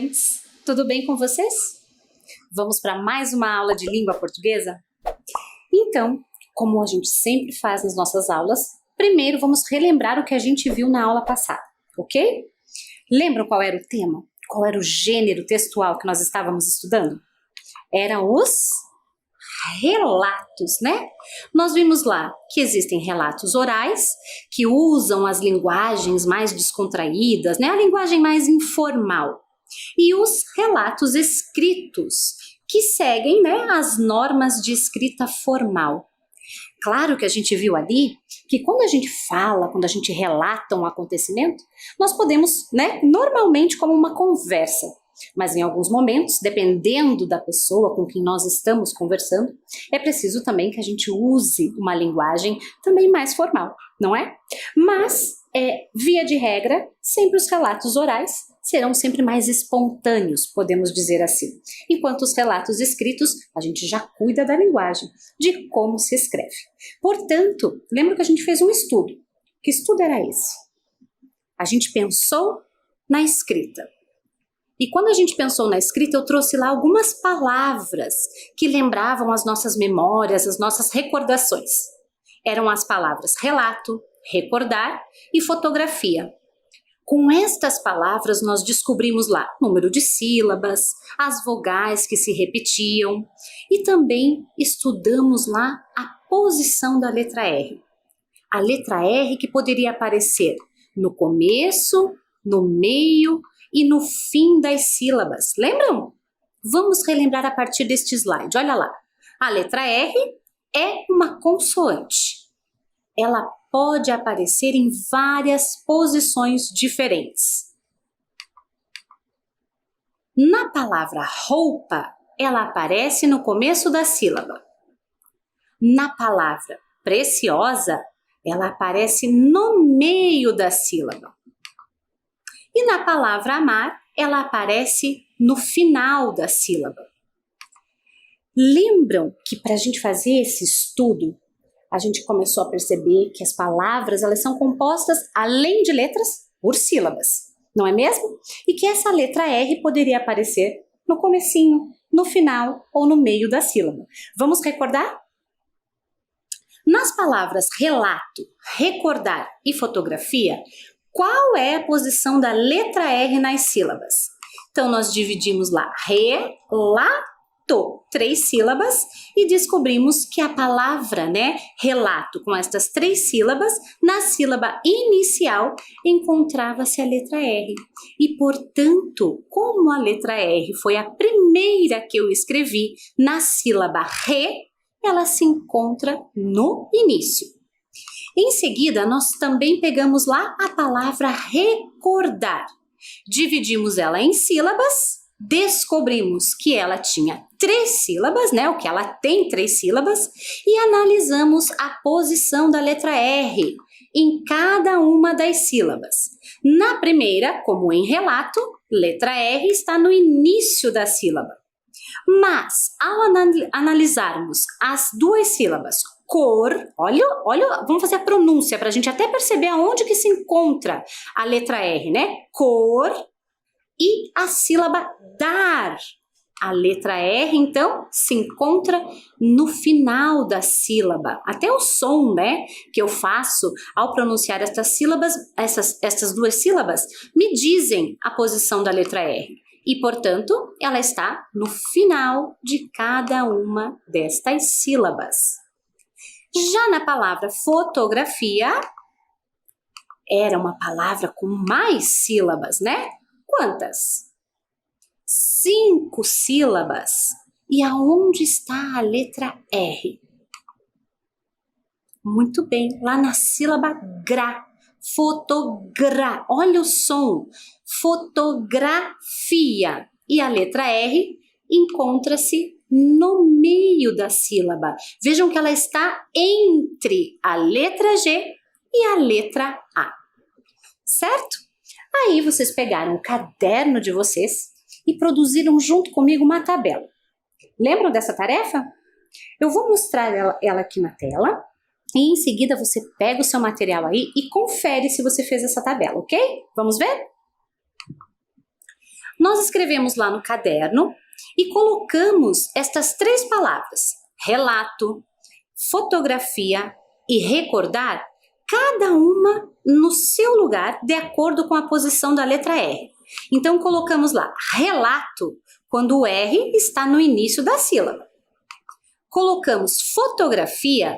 estudantes! Tudo bem com vocês? Vamos para mais uma aula de língua portuguesa? Então, como a gente sempre faz nas nossas aulas, primeiro vamos relembrar o que a gente viu na aula passada, ok? Lembram qual era o tema? Qual era o gênero textual que nós estávamos estudando? Eram os relatos, né? Nós vimos lá que existem relatos orais, que usam as linguagens mais descontraídas, né? A linguagem mais informal. E os relatos escritos, que seguem, né, as normas de escrita formal. Claro que a gente viu ali que quando a gente fala, quando a gente relata um acontecimento, nós podemos, né, normalmente como uma conversa. Mas em alguns momentos, dependendo da pessoa com quem nós estamos conversando, é preciso também que a gente use uma linguagem também mais formal, não é? Mas, via de regra, sempre os relatos orais serão sempre mais espontâneos, podemos dizer assim. Enquanto os relatos escritos, a gente já cuida da linguagem, de como se escreve. Portanto, lembra que a gente fez um estudo. Que estudo era esse? A gente pensou na escrita. E quando a gente pensou na escrita, eu trouxe lá algumas palavras que lembravam as nossas memórias, as nossas recordações. Eram as palavras relato, recordar e fotografia. Com estas palavras, nós descobrimos lá o número de sílabas, as vogais que se repetiam e também estudamos lá a posição da letra R. A letra R que poderia aparecer no começo, no meio e no fim das sílabas. Lembram? Vamos relembrar a partir deste slide. Olha lá. A letra R é uma consoante. Ela pode aparecer em várias posições diferentes. Na palavra roupa, ela aparece no começo da sílaba. Na palavra preciosa, ela aparece no meio da sílaba. E na palavra amar, ela aparece no final da sílaba. Lembram que para a gente fazer esse estudo, a gente começou a perceber que as palavras elas são compostas, além de letras, por sílabas, não é mesmo? E que essa letra R poderia aparecer no comecinho, no final ou no meio da sílaba. Vamos recordar? Nas palavras relato, recordar e fotografia, qual é a posição da letra R nas sílabas? Então, nós dividimos lá, relato, 3 sílabas, e descobrimos que a palavra, né, relato, com estas 3 sílabas, na sílaba inicial, encontrava-se a letra R. E, portanto, como a letra R foi a primeira que eu escrevi na sílaba re, ela se encontra no início. Em seguida, nós também pegamos lá a palavra recordar. Dividimos ela em sílabas, descobrimos que ela tinha 3 sílabas, né? O que ela tem 3 sílabas, e analisamos a posição da letra R em cada uma das sílabas. Na primeira, como em relato, letra R está no início da sílaba. Mas, ao analisarmos as 2 sílabas, cor, olha, vamos fazer a pronúncia para a gente até perceber aonde que se encontra a letra R, né? Cor e a sílaba dar. A letra R, então, se encontra no final da sílaba. Até o som, né, que eu faço ao pronunciar estas sílabas, essas 2 sílabas, me dizem a posição da letra R. E, portanto, ela está no final de cada uma destas sílabas. Já na palavra fotografia, era uma palavra com mais sílabas, né? Quantas? 5 sílabas. E aonde está a letra R? Muito bem, lá na sílaba gra. Fotogra. Olha o som. Fotografia. E a letra R encontra-se no meio da sílaba. Vejam que ela está entre a letra G e a letra A. Certo? Aí vocês pegaram o caderno de vocês e produziram junto comigo uma tabela. Lembram dessa tarefa? Eu vou mostrar ela aqui na tela e em seguida você pega o seu material aí e confere se você fez essa tabela, ok? Vamos ver? Nós escrevemos lá no caderno e colocamos estas 3 palavras, relato, fotografia e recordar, cada uma no seu lugar, de acordo com a posição da letra R. Então, colocamos lá, relato, quando o R está no início da sílaba. Colocamos fotografia,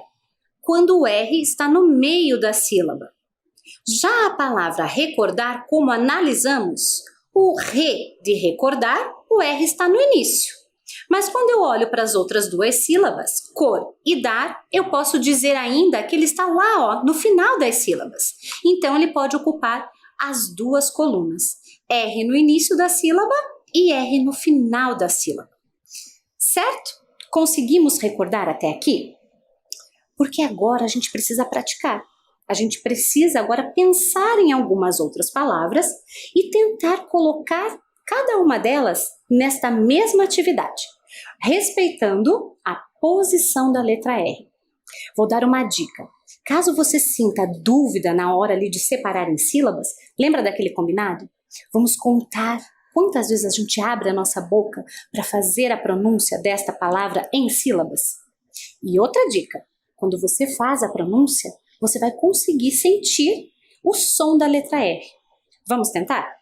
quando o R está no meio da sílaba. Já a palavra recordar, como analisamos, o re de recordar, o R está no início. Mas quando eu olho para as outras 2 sílabas, cor e dar, eu posso dizer ainda que ele está lá, no final das sílabas. Então, ele pode ocupar as 2 colunas. R no início da sílaba e R no final da sílaba. Certo? Conseguimos recordar até aqui? Porque agora a gente precisa praticar. A gente precisa agora pensar em algumas outras palavras e tentar colocar cada uma delas nesta mesma atividade, respeitando a posição da letra R. Vou dar uma dica. Caso você sinta dúvida na hora ali de separar em sílabas, lembra daquele combinado? Vamos contar quantas vezes a gente abre a nossa boca para fazer a pronúncia desta palavra em sílabas. E outra dica, quando você faz a pronúncia, você vai conseguir sentir o som da letra R. Vamos tentar?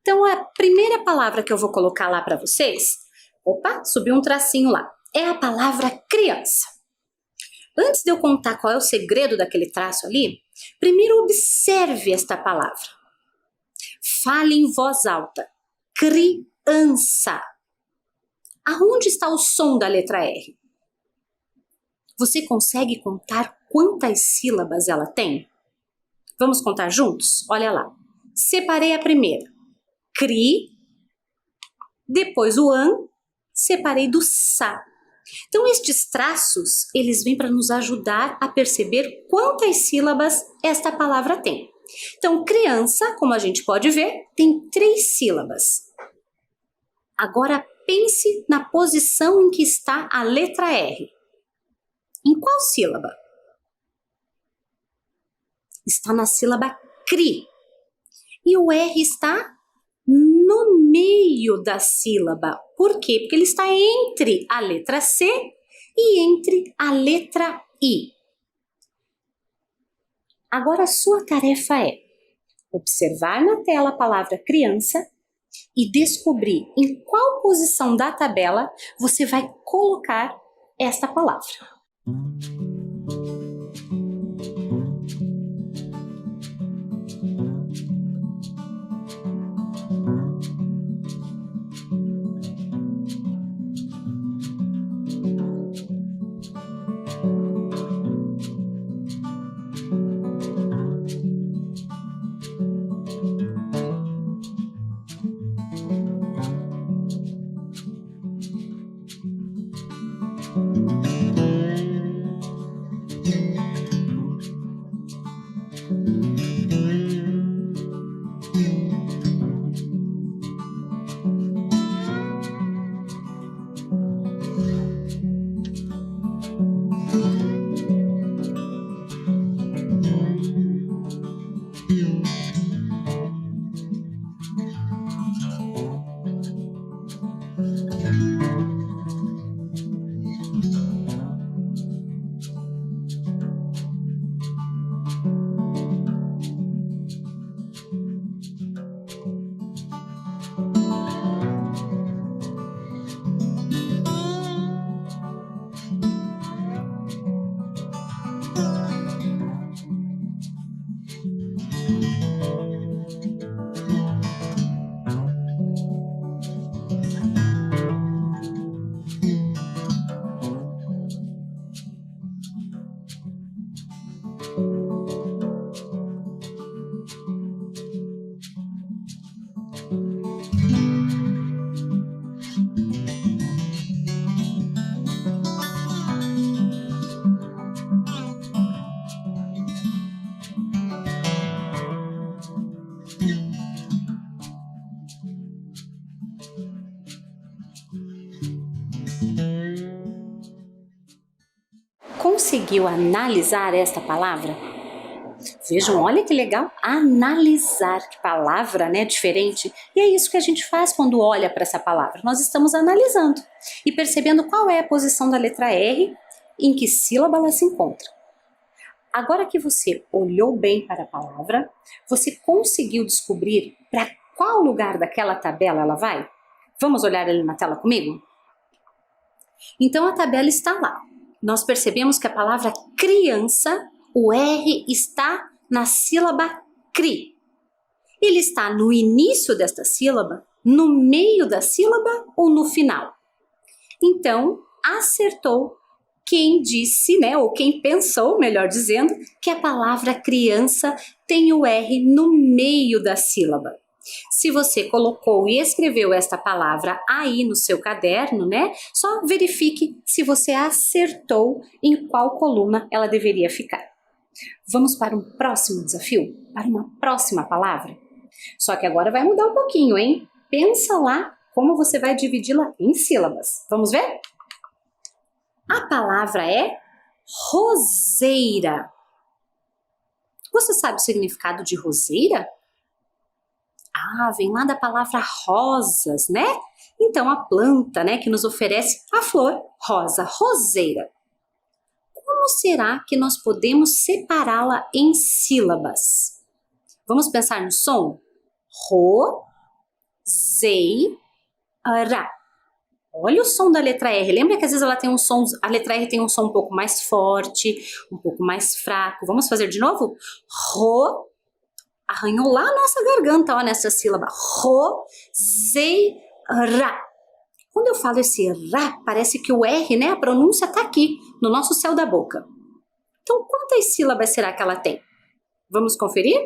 Então, a primeira palavra que eu vou colocar lá para vocês, opa, subiu um tracinho lá, é a palavra criança. Antes de eu contar qual é o segredo daquele traço ali, primeiro observe esta palavra. Fale em voz alta. Criança. Aonde está o som da letra R? Você consegue contar quantas sílabas ela tem? Vamos contar juntos? Olha lá. Separei a primeira. Cri. Depois o an. Separei do sa. Então, estes traços, eles vêm para nos ajudar a perceber quantas sílabas esta palavra tem. Então, criança, como a gente pode ver, tem 3 sílabas. Agora, pense na posição em que está a letra R. Em qual sílaba? Está na sílaba cri. E o R está no meio da sílaba. Por quê? Porque ele está entre a letra C e entre a letra I. Agora a sua tarefa é observar na tela a palavra criança e descobrir em qual posição da tabela você vai colocar esta palavra. Conseguiu analisar esta palavra? Vejam, olha que legal, analisar, que palavra, né, diferente. E é isso que a gente faz quando olha para essa palavra. Nós estamos analisando e percebendo qual é a posição da letra R, em que sílaba ela se encontra. Agora que você olhou bem para a palavra, você conseguiu descobrir para qual lugar daquela tabela ela vai? Vamos olhar ali na tela comigo? Então a tabela está lá. Nós percebemos que a palavra criança, o R está na sílaba CRI. Ele está no início desta sílaba, no meio da sílaba ou no final? Então, acertou quem disse, né, ou quem pensou, melhor dizendo, que a palavra criança tem o R no meio da sílaba. Se você colocou e escreveu esta palavra aí no seu caderno, né, só verifique se você acertou em qual coluna ela deveria ficar. Vamos para um próximo desafio? Para uma próxima palavra? Só que agora vai mudar um pouquinho, hein? Pensa lá como você vai dividi-la em sílabas. Vamos ver? A palavra é roseira. Você sabe o significado de roseira? Ah, vem lá da palavra rosas, né? Então a planta, né, que nos oferece a flor rosa, roseira. Como será que nós podemos separá-la em sílabas? Vamos pensar no som? Ro-zei-ra. Olha o som da letra R. Lembra que às vezes ela tem um som, a letra R tem um som um pouco mais forte, um pouco mais fraco. Vamos fazer de novo? Ro. Arranhou lá a nossa garganta, ó, nessa sílaba. Ro-zei-ra. Quando eu falo esse ra, parece que o R, né, a pronúncia está aqui, no nosso céu da boca. Então, quantas sílabas será que ela tem? Vamos conferir?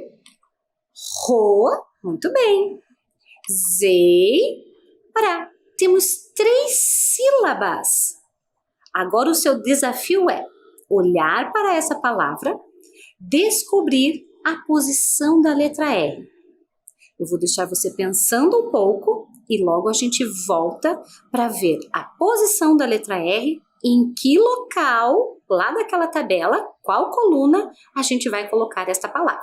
Ro, muito bem. Zei-ra. Temos 3 sílabas. Agora o seu desafio é olhar para essa palavra, descobrir a posição da letra R. Eu vou deixar você pensando um pouco e logo a gente volta para ver a posição da letra R, em que local, lá daquela tabela, qual coluna a gente vai colocar esta palavra.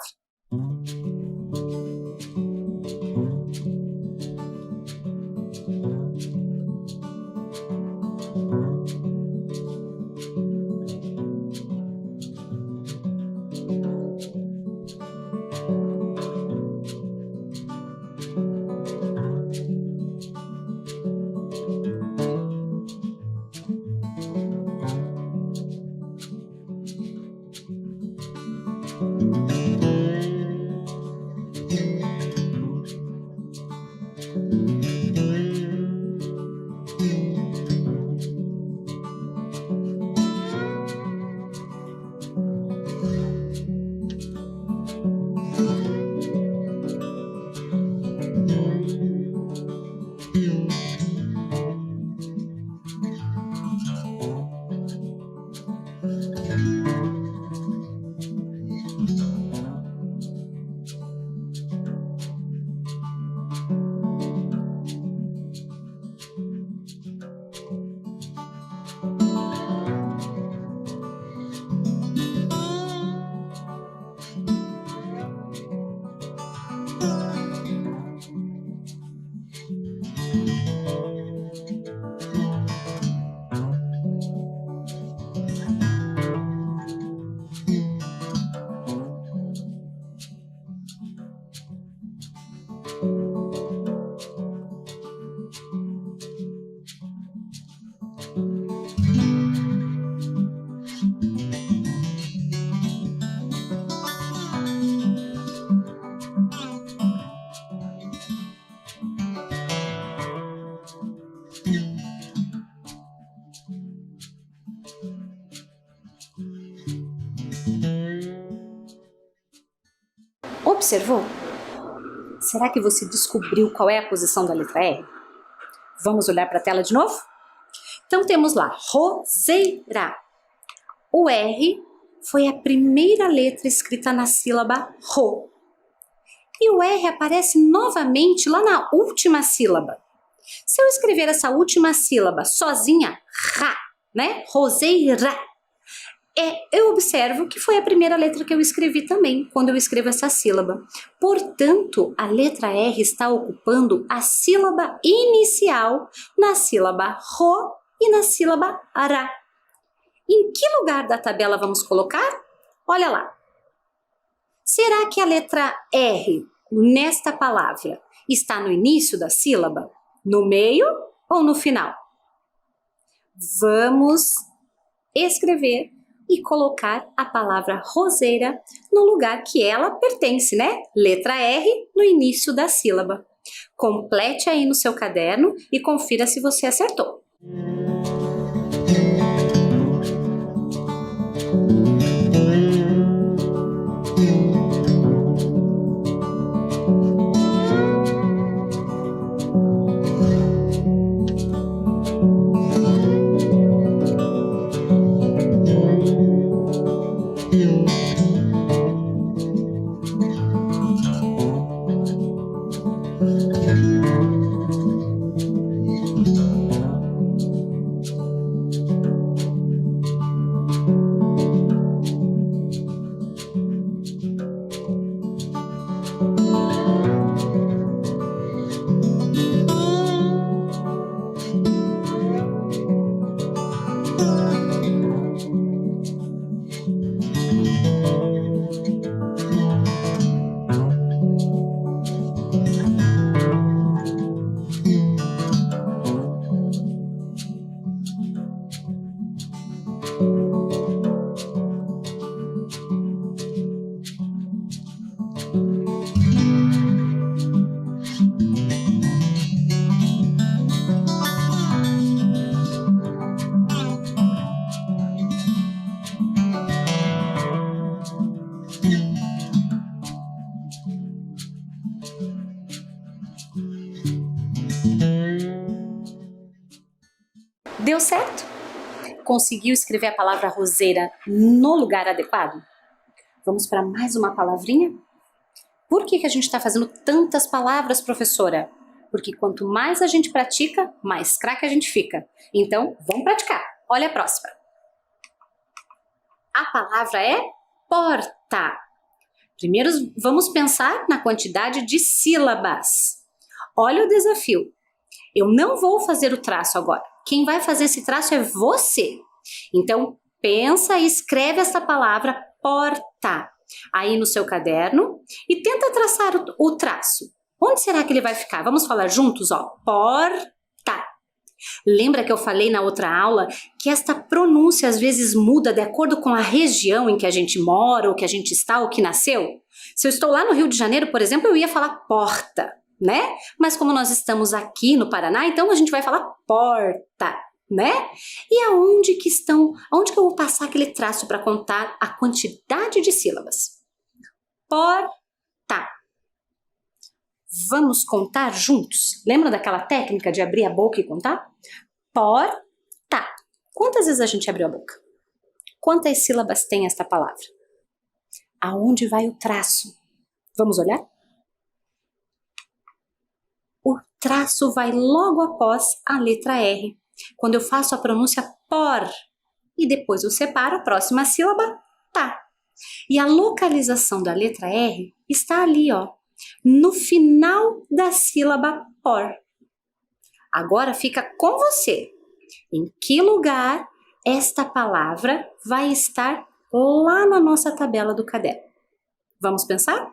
Observou? Será que você descobriu qual é a posição da letra R? Vamos olhar para a tela de novo? Então temos lá, roseira. O R foi a primeira letra escrita na sílaba ro. E o R aparece novamente lá na última sílaba. Se eu escrever essa última sílaba sozinha, ra, né? Roseira. Eu observo que foi a primeira letra que eu escrevi também, quando eu escrevo essa sílaba. Portanto, a letra R está ocupando a sílaba inicial na sílaba ro e na sílaba ra. Em que lugar da tabela vamos colocar? Olha lá. Será que a letra R, nesta palavra, está no início da sílaba, no meio ou no final? Vamos escrever e colocar a palavra roseira no lugar que ela pertence, né? Letra R no início da sílaba. Complete aí no seu caderno e confira se você acertou. Deu certo? Conseguiu escrever a palavra roseira no lugar adequado? Vamos para mais uma palavrinha? Por que a gente está fazendo tantas palavras, professora? Porque quanto mais a gente pratica, mais craque a gente fica. Então, vamos praticar. Olha a próxima. A palavra é porta. Primeiro, vamos pensar na quantidade de sílabas. Olha o desafio. Eu não vou fazer o traço agora. Quem vai fazer esse traço é você. Então, pensa e escreve essa palavra porta aí no seu caderno e tenta traçar o traço. Onde será que ele vai ficar? Vamos falar juntos, ó. Porta. Lembra que eu falei na outra aula que esta pronúncia às vezes muda de acordo com a região em que a gente mora, ou que a gente está, ou que nasceu? Se eu estou lá no Rio de Janeiro, por exemplo, eu ia falar porta, né? Mas como nós estamos aqui no Paraná, então a gente vai falar porta, né? E aonde que eu vou passar aquele traço para contar a quantidade de sílabas? Porta. Vamos contar juntos? Lembra daquela técnica de abrir a boca e contar? Porta. Quantas vezes a gente abriu a boca? Quantas sílabas tem esta palavra? Aonde vai o traço? Vamos olhar? O traço vai logo após a letra R. Quando eu faço a pronúncia por e depois eu separo a próxima sílaba, tá. E a localização da letra R está ali, ó, no final da sílaba por. Agora fica com você. Em que lugar esta palavra vai estar lá na nossa tabela do caderno? Vamos pensar?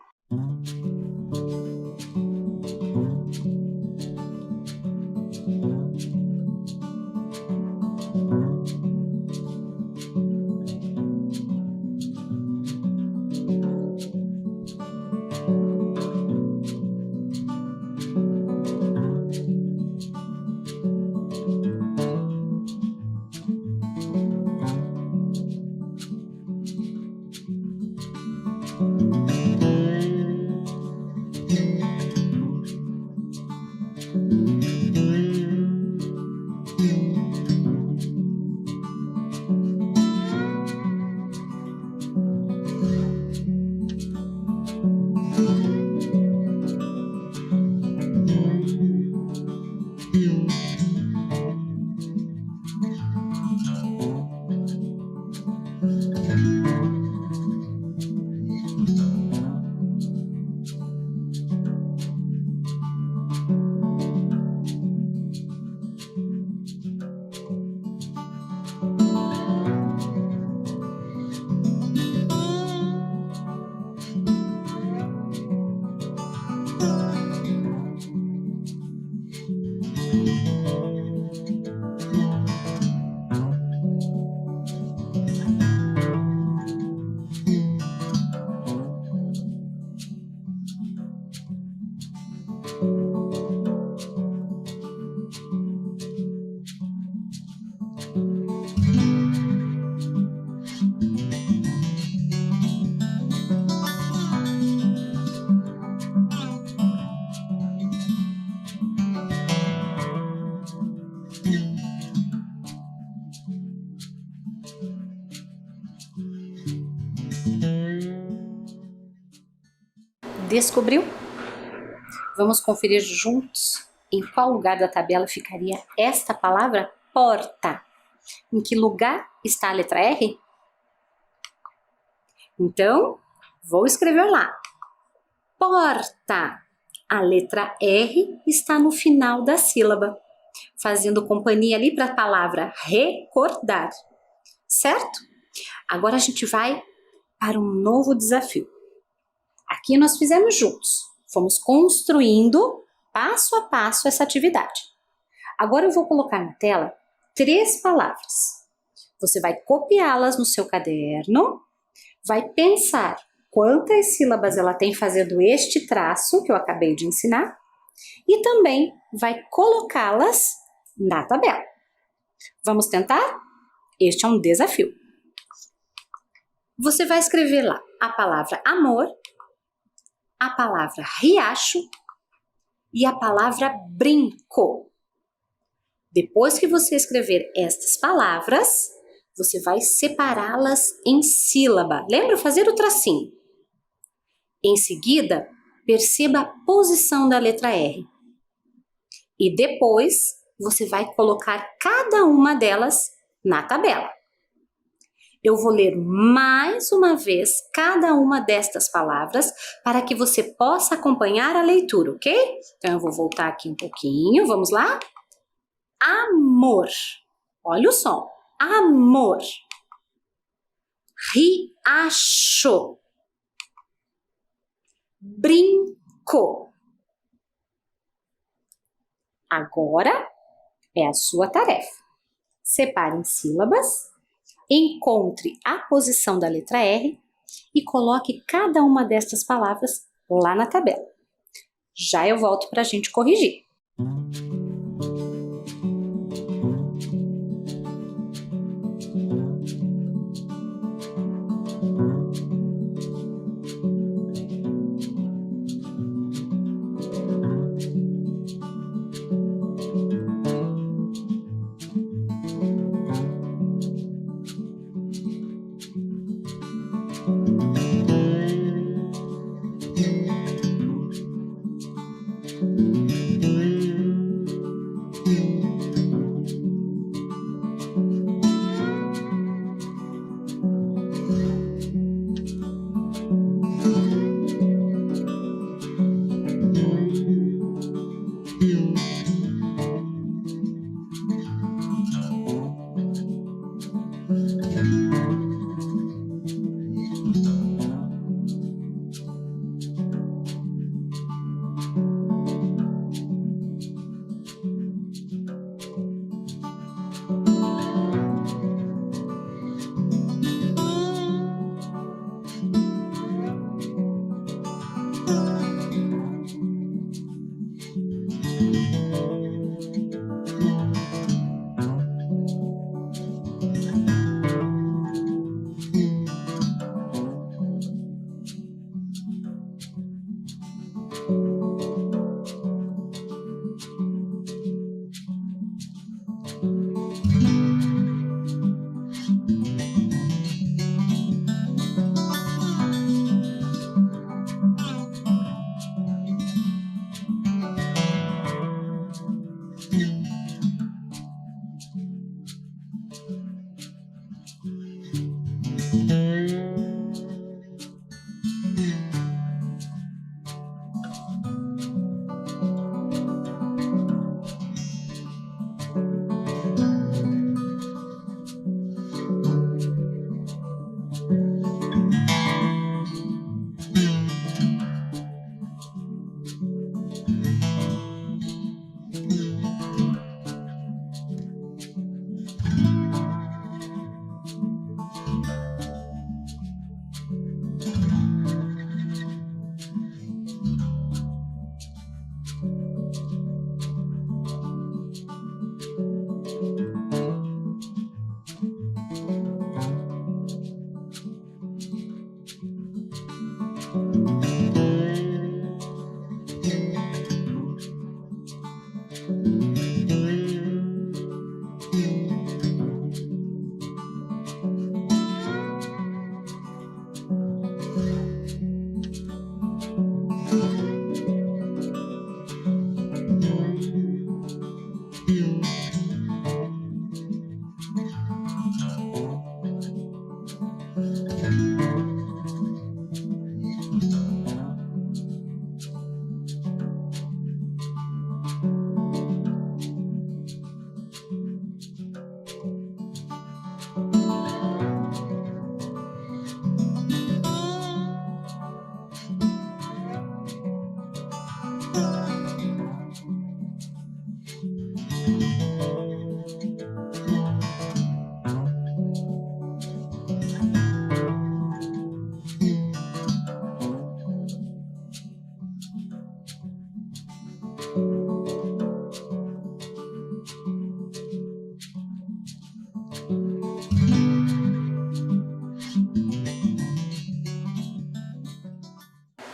Descobriu? Vamos conferir juntos em qual lugar da tabela ficaria esta palavra porta. Em que lugar está a letra R? Então, vou escrever lá. Porta. A letra R está no final da sílaba, fazendo companhia ali para a palavra recordar, certo? Agora a gente vai para um novo desafio. Aqui nós fizemos juntos, fomos construindo passo a passo essa atividade. Agora eu vou colocar na tela 3 palavras. Você vai copiá-las no seu caderno, vai pensar quantas sílabas ela tem fazendo este traço que eu acabei de ensinar e também vai colocá-las na tabela. Vamos tentar? Este é um desafio. Você vai escrever lá a palavra amor, a palavra riacho e a palavra brinco. Depois que você escrever estas palavras, você vai separá-las em sílaba. Lembra fazer o tracinho? Em seguida, perceba a posição da letra R. E depois, você vai colocar cada uma delas na tabela. Eu vou ler mais uma vez cada uma destas palavras para que você possa acompanhar a leitura, ok? Então, eu vou voltar aqui um pouquinho, vamos lá? Amor. Olha o som. Amor. Riacho. Brinco. Agora é a sua tarefa. Separe em sílabas, encontre a posição da letra R e coloque cada uma destas palavras lá na tabela. Já eu volto para a gente corrigir.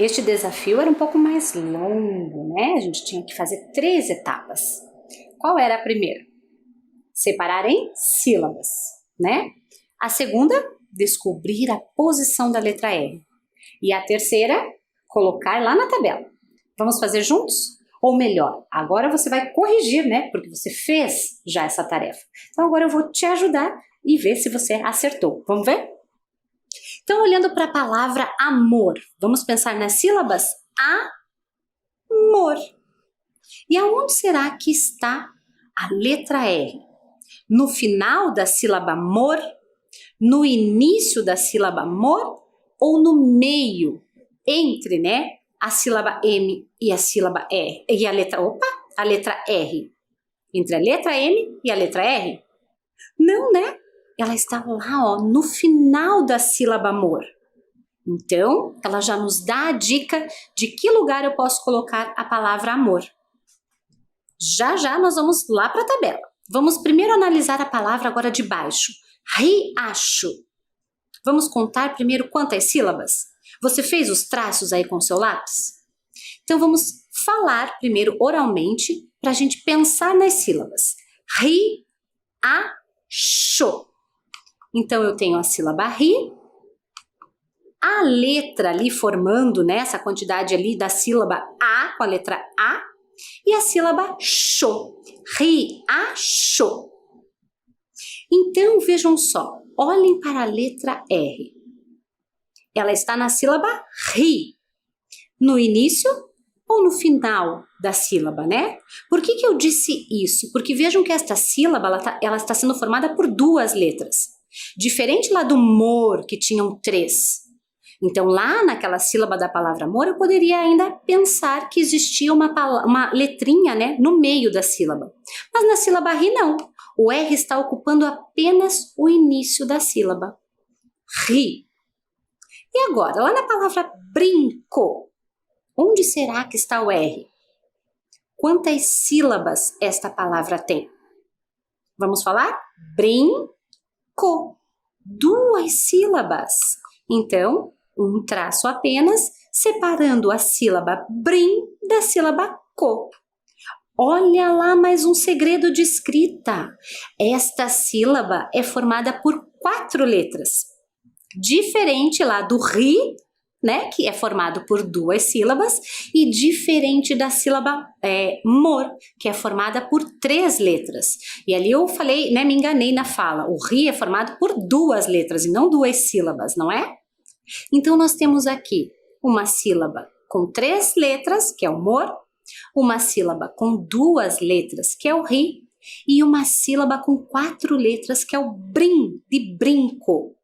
Este desafio era um pouco mais longo, né? A gente tinha que fazer 3 etapas. Qual era a primeira? Separar em sílabas, né? A segunda, descobrir a posição da letra R. E a terceira, colocar lá na tabela. Vamos fazer juntos? Ou melhor, agora você vai corrigir, né? Porque você fez já essa tarefa. Então agora eu vou te ajudar e ver se você acertou. Vamos ver? Então, olhando para a palavra amor, vamos pensar nas sílabas amor. E aonde será que está a letra R? No final da sílaba amor? No início da sílaba amor? Ou no meio, entre, né, a sílaba M e a sílaba R? E a letra R. Entre a letra M e a letra R? Não, né? Ela está lá, ó, no final da sílaba amor. Então, ela já nos dá a dica de que lugar eu posso colocar a palavra amor. Já já nós vamos lá para a tabela. Vamos primeiro analisar a palavra agora de baixo. Riacho. Vamos contar primeiro quantas sílabas? Você fez os traços aí com o seu lápis? Então vamos falar primeiro oralmente para a gente pensar nas sílabas. Riacho. Então eu tenho a sílaba ri, a letra ali formando, né, essa quantidade ali da sílaba A com a letra A e a sílaba cho. Riacho. Então vejam só, olhem para a letra R. Ela está na sílaba ri, no início ou no final da sílaba, né? Por que eu disse isso? Porque vejam que esta sílaba ela está sendo formada por 2 letras. Diferente lá do mor, que tinham 3. Então, lá naquela sílaba da palavra amor, eu poderia ainda pensar que existia uma letrinha, né, no meio da sílaba. Mas na sílaba ri, não. O R está ocupando apenas o início da sílaba. Ri. E agora, lá na palavra brinco, onde será que está o R? Quantas sílabas esta palavra tem? Vamos falar? Brinco. 2 sílabas. Então, um traço apenas, separando a sílaba brim da sílaba co. Olha lá mais um segredo de escrita. Esta sílaba é formada por 4 letras. Diferente lá do ri, né, que é formado por 2 sílabas, e diferente da sílaba mor, que é formada por 3 letras. E ali eu falei, né, me enganei na fala. O ri é formado por 2 letras e não 2 sílabas, não é? Então nós temos aqui uma sílaba com 3 letras, que é o mor, uma sílaba com 2 letras, que é o ri, e uma sílaba com 4 letras, que é o brim, de brinco.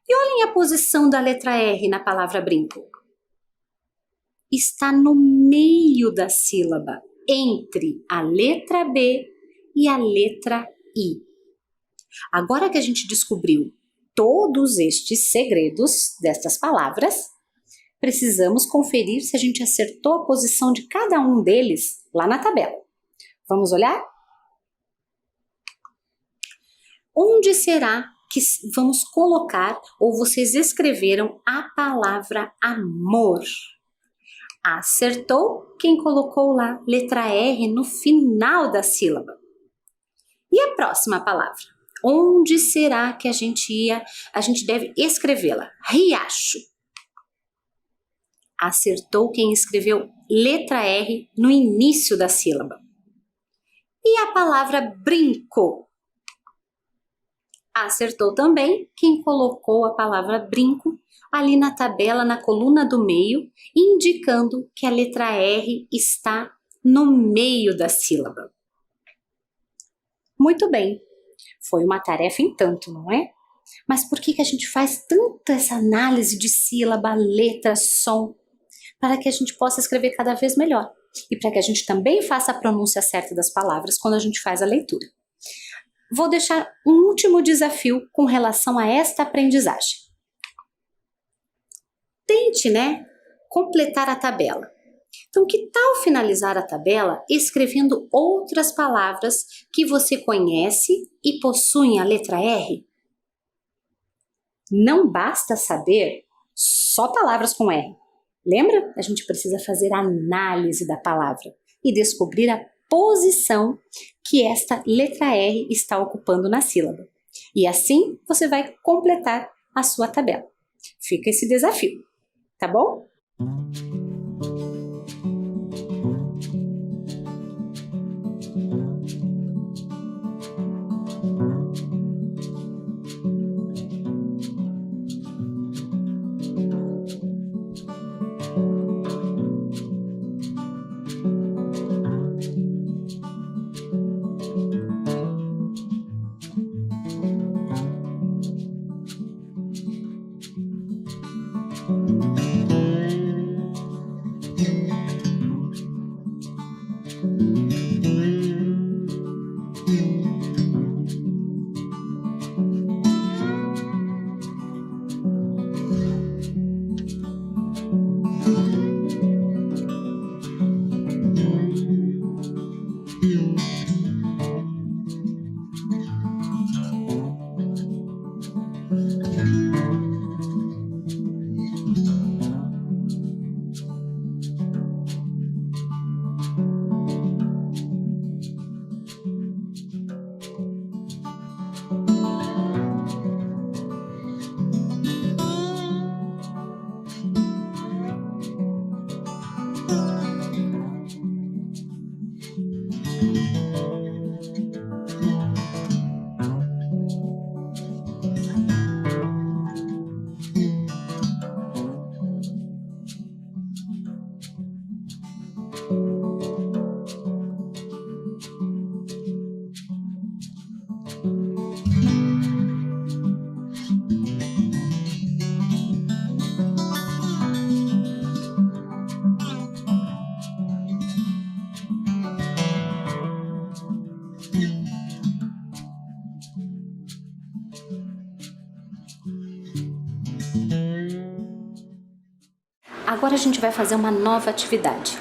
E olhem a posição da letra R na palavra brinco. Está no meio da sílaba, entre a letra B e a letra I. Agora que a gente descobriu todos estes segredos destas palavras, precisamos conferir se a gente acertou a posição de cada um deles lá na tabela. Vamos olhar? Onde será que vamos colocar, ou vocês escreveram a palavra amor? Acertou quem colocou lá letra R no final da sílaba. E a próxima palavra? Onde será que a gente deve escrevê-la? Riacho. Acertou quem escreveu letra R no início da sílaba. E a palavra brinco? Acertou também quem colocou a palavra brinco ali na tabela, na coluna do meio, indicando que a letra R está no meio da sílaba. Muito bem, foi uma tarefa em tanto, não é? Mas por que a gente faz tanta essa análise de sílaba, letra, som? Para que a gente possa escrever cada vez melhor. E para que a gente também faça a pronúncia certa das palavras quando a gente faz a leitura. Vou deixar um último desafio com relação a esta aprendizagem. Tente, né, completar a tabela. Então, que tal finalizar a tabela escrevendo outras palavras que você conhece e possuem a letra R? Não basta saber só palavras com R. Lembra? A gente precisa fazer a análise da palavra e descobrir a posição que esta letra R está ocupando na sílaba. E assim você vai completar a sua tabela. Fica esse desafio, tá bom? Agora a gente vai fazer uma nova atividade.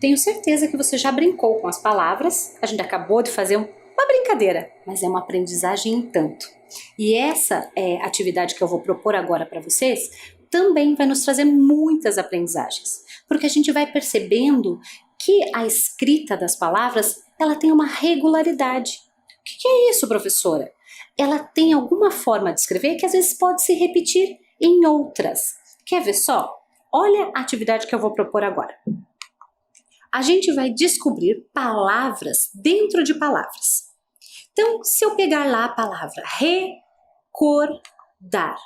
Tenho certeza que você já brincou com as palavras, a gente acabou de fazer uma brincadeira, mas é uma aprendizagem em tanto. E essa atividade que eu vou propor agora para vocês também vai nos trazer muitas aprendizagens, porque a gente vai percebendo que a escrita das palavras ela tem uma regularidade. O que é isso, professora? Ela tem alguma forma de escrever que às vezes pode se repetir em outras. Quer ver só? Olha a atividade que eu vou propor agora. A gente vai descobrir palavras dentro de palavras. Então, se eu pegar lá a palavra recordar,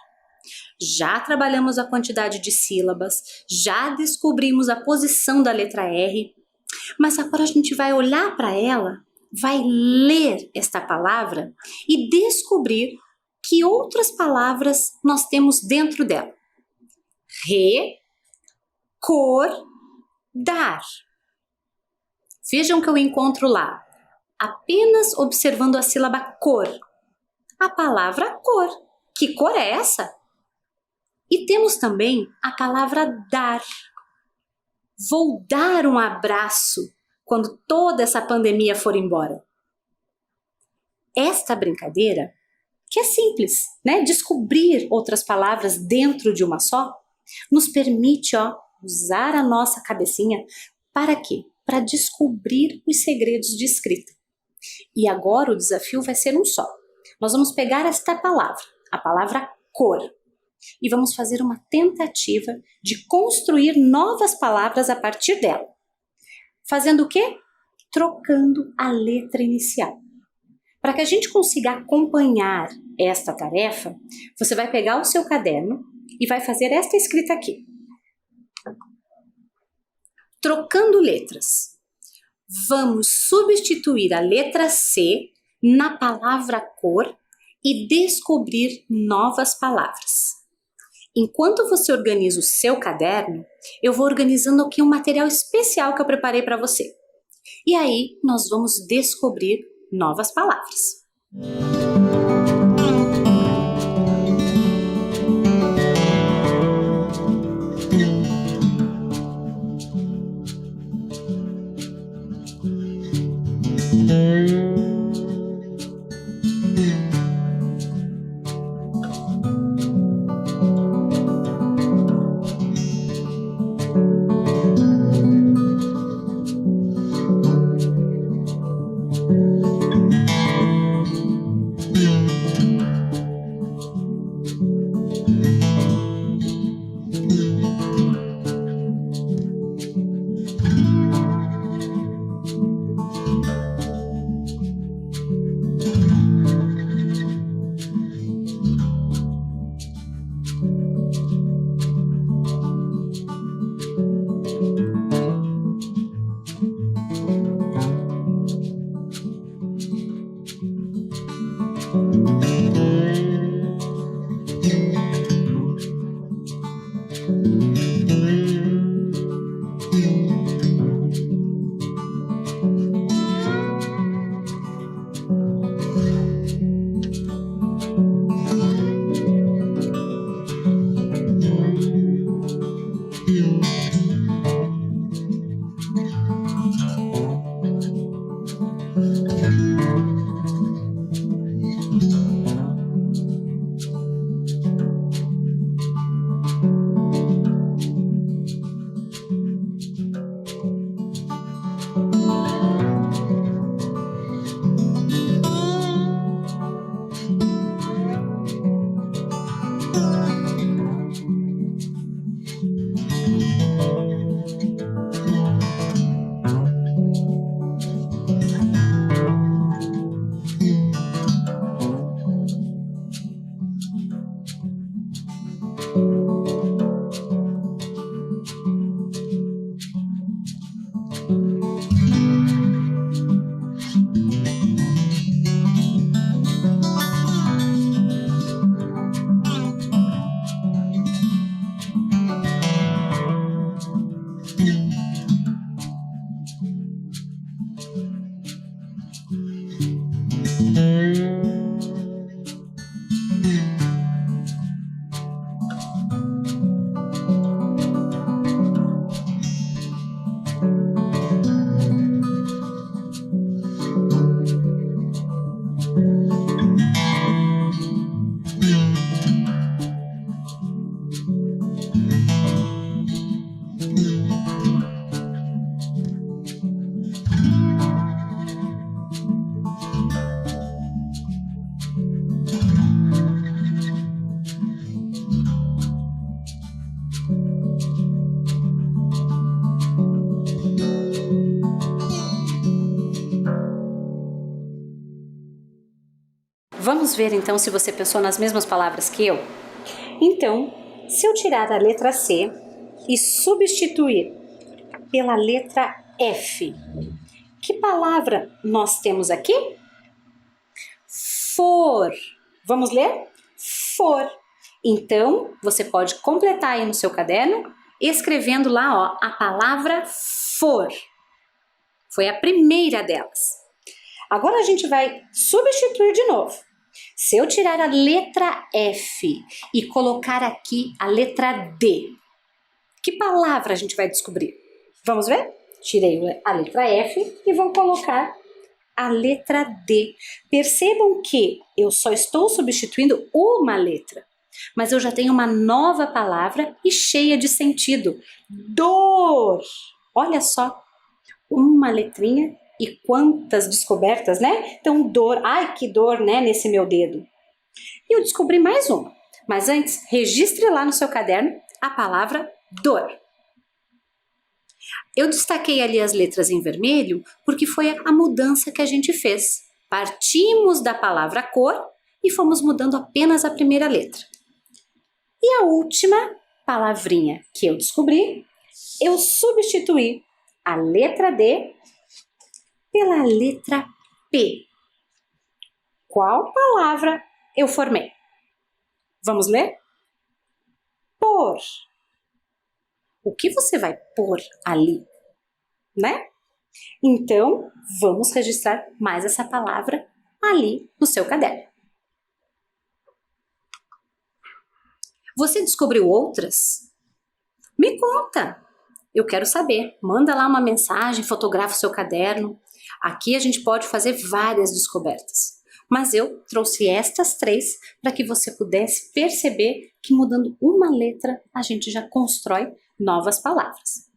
já trabalhamos a quantidade de sílabas, já descobrimos a posição da letra R, mas agora a gente vai olhar para ela, vai ler esta palavra e descobrir que outras palavras nós temos dentro dela. Recordar. Vejam que eu encontro lá, apenas observando a sílaba cor, a palavra cor. Que cor é essa? E temos também a palavra dar. Vou dar um abraço quando toda essa pandemia for embora. Esta brincadeira, que é simples, né? Descobrir outras palavras dentro de uma só, nos permite usar a nossa cabecinha para quê? Para descobrir os segredos de escrita. E agora o desafio vai ser um só. Nós vamos pegar esta palavra, a palavra cor, e vamos fazer uma tentativa de construir novas palavras a partir dela. Fazendo o quê? Trocando a letra inicial. Para que a gente consiga acompanhar esta tarefa, você vai pegar o seu caderno e vai fazer esta escrita aqui. Trocando letras. Vamos substituir a letra C na palavra cor e descobrir novas palavras. Enquanto você organiza o seu caderno, eu vou organizando aqui um material especial que eu preparei para você. E aí nós vamos descobrir novas palavras. Vamos ver então se você pensou nas mesmas palavras que eu? Então, se eu tirar a letra C e substituir pela letra F, que palavra nós temos aqui? For. Vamos ler? For. Então, você pode completar aí no seu caderno, escrevendo lá, ó, a palavra for. Foi a primeira delas. Agora a gente vai substituir de novo. Se eu tirar a letra F e colocar aqui a letra D, que palavra a gente vai descobrir? Vamos ver? Tirei a letra F e vou colocar a letra D. Percebam que eu só estou substituindo uma letra, mas eu já tenho uma nova palavra e cheia de sentido. Dor. Olha só, uma letrinha e quantas descobertas, né? Então, dor. Ai, que dor, né, nesse meu dedo. E eu descobri mais uma. Mas antes, registre lá no seu caderno a palavra dor. Eu destaquei ali as letras em vermelho porque foi a mudança que a gente fez. Partimos da palavra cor e fomos mudando apenas a primeira letra. E a última palavrinha que eu descobri, eu substituí a letra D pela letra P. Qual palavra eu formei? Vamos ler? Por. O que você vai pôr ali, né? Então, vamos registrar mais essa palavra ali no seu caderno. Você descobriu outras? Me conta! Eu quero saber. Manda lá uma mensagem, fotografa o seu caderno. Aqui a gente pode fazer várias descobertas. Mas eu trouxe estas 3 para que você pudesse perceber que mudando uma letra a gente já constrói novas palavras.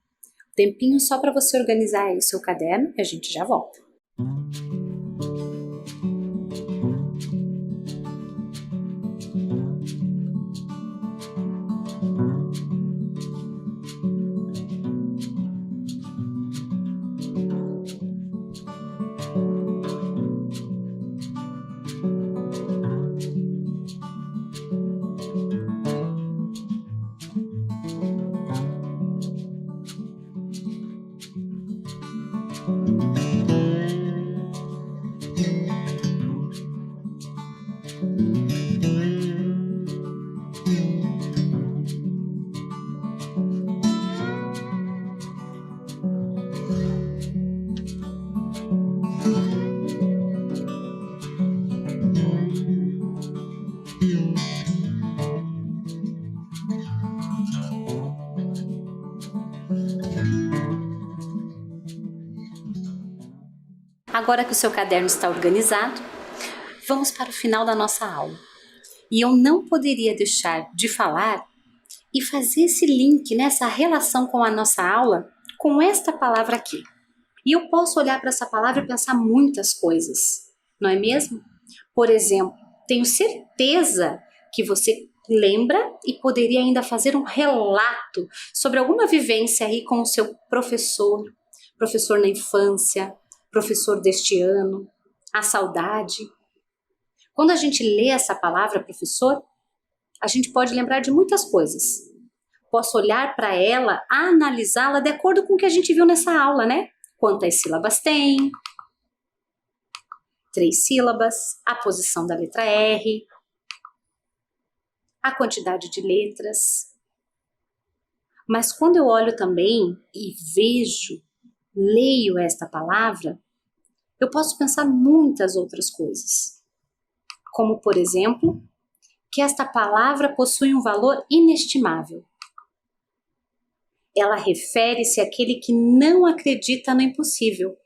Tempinho só para você organizar aí o seu caderno e a gente já volta. Agora que o seu caderno está organizado, vamos para o final da nossa aula. E eu não poderia deixar de falar e fazer esse link, nessa relação com a nossa aula, com esta palavra aqui. E eu posso olhar para essa palavra e pensar muitas coisas, não é mesmo? Por exemplo, tenho certeza que você lembra e poderia ainda fazer um relato sobre alguma vivência aí com o seu professor na infância, professor deste ano, a saudade. Quando a gente lê essa palavra professor, a gente pode lembrar de muitas coisas. Posso olhar para ela, analisá-la de acordo com o que a gente viu nessa aula, né? Quantas sílabas tem? 3 sílabas, a posição da letra R, a quantidade de letras. Mas quando eu olho também e leio esta palavra, eu posso pensar muitas outras coisas. Como, por exemplo, que esta palavra possui um valor inestimável. Ela refere-se àquele que não acredita no impossível.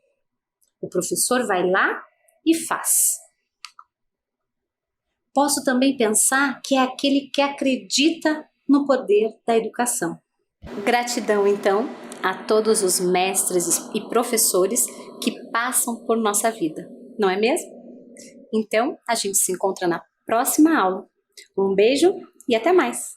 O professor vai lá e faz. Posso também pensar que é aquele que acredita no poder da educação. Gratidão, então, a todos os mestres e professores que passam por nossa vida, não é mesmo? Então, a gente se encontra na próxima aula. Um beijo e até mais!